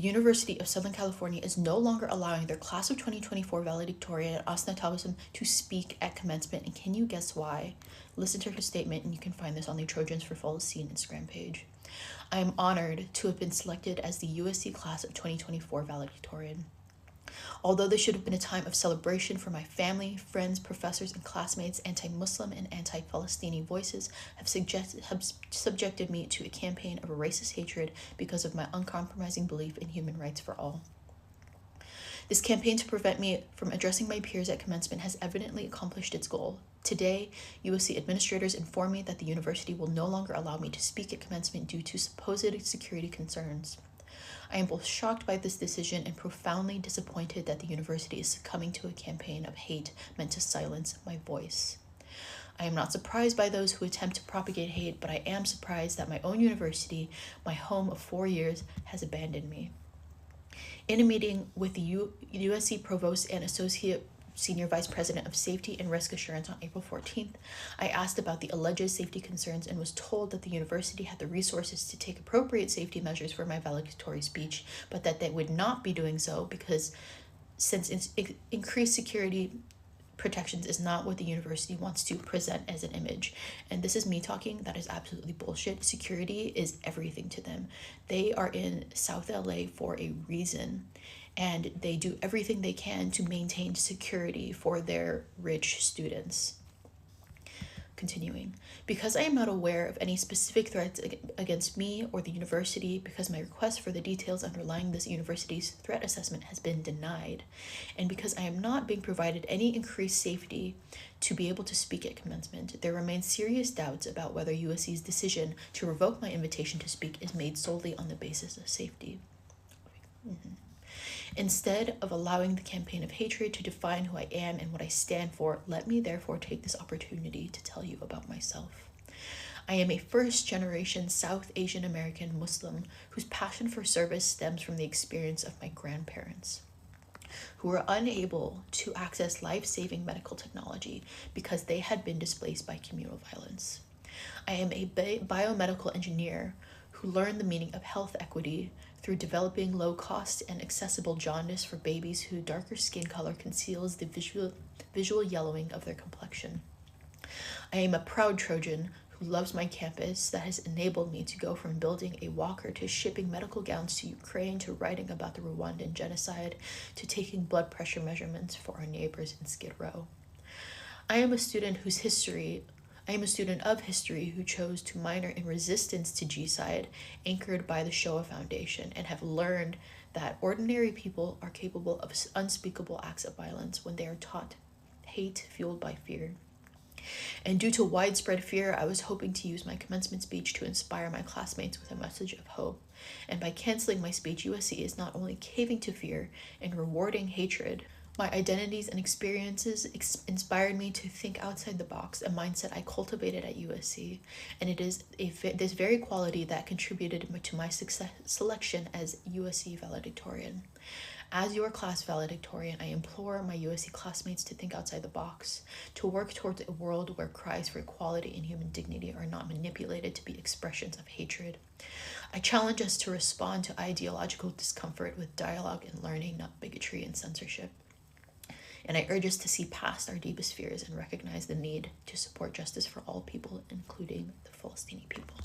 University of Southern California is no longer allowing their class of 2024 valedictorian Asna Tabassum to speak at commencement, and can you guess why? Listen to her statement, and you can find this on the Trojans for Fall Scene Instagram page. I am honored to have been selected as the USC class of 2024 valedictorian. Although this should have been a time of celebration for my family, friends, professors, and classmates, anti-Muslim and anti-Palestinian voices have subjected me to a campaign of racist hatred because of my uncompromising belief in human rights for all. This campaign to prevent me from addressing my peers at commencement has evidently accomplished its goal. Today, USC administrators inform me that the university will no longer allow me to speak at commencement due to supposed security concerns. I am both shocked by this decision and profoundly disappointed that the university is succumbing to a campaign of hate meant to silence my voice. I am not surprised by those who attempt to propagate hate, but I am surprised that my own university, my home of 4 years, has abandoned me. In a meeting with the USC Provost and Associate Senior Vice President of Safety and Risk Assurance on April 14th, I asked about the alleged safety concerns and was told that the university had the resources to take appropriate safety measures for my valedictory speech, but that they would not be doing so because since increased security protections is not what the university wants to present as an image. And this is me talking. That is absolutely bullshit. Security is everything to them. They are in South LA for a reason, and they do everything they can to maintain security for their rich students. Continuing, because I am not aware of any specific threats against me or the university, because my request for the details underlying this university's threat assessment has been denied, and because I am not being provided any increased safety to be able to speak at commencement, there remain serious doubts about whether USC's decision to revoke my invitation to speak is made solely on the basis of safety. Instead of allowing the campaign of hatred to define who I am and what I stand for, let me therefore take this opportunity to tell you about myself. I am a first-generation South Asian American Muslim whose passion for service stems from the experience of my grandparents, who were unable to access life-saving medical technology because they had been displaced by communal violence. I am a biomedical engineer who learned the meaning of health equity through developing low-cost and accessible jaundice for babies whose darker skin color conceals the visual yellowing of their complexion. I am a proud Trojan who loves my campus that has enabled me to go from building a walker to shipping medical gowns to Ukraine to writing about the Rwandan genocide to taking blood pressure measurements for our neighbors in Skid Row. I am a student of history who chose to minor in resistance to G-Side, anchored by the Shoah Foundation, and have learned that ordinary people are capable of unspeakable acts of violence when they are taught hate fueled by fear. And due to widespread fear, I was hoping to use my commencement speech to inspire my classmates with a message of hope. And by canceling my speech, USC is not only caving to fear and rewarding hatred. My identities and experiences inspired me to think outside the box, a mindset I cultivated at USC, and it is this very quality that contributed to my selection as USC Valedictorian. As your class valedictorian, I implore my USC classmates to think outside the box, to work towards a world where cries for equality and human dignity are not manipulated to be expressions of hatred. I challenge us to respond to ideological discomfort with dialogue and learning, not bigotry and censorship. And I urge us to see past our deepest fears and recognize the need to support justice for all people, including the Palestinian people.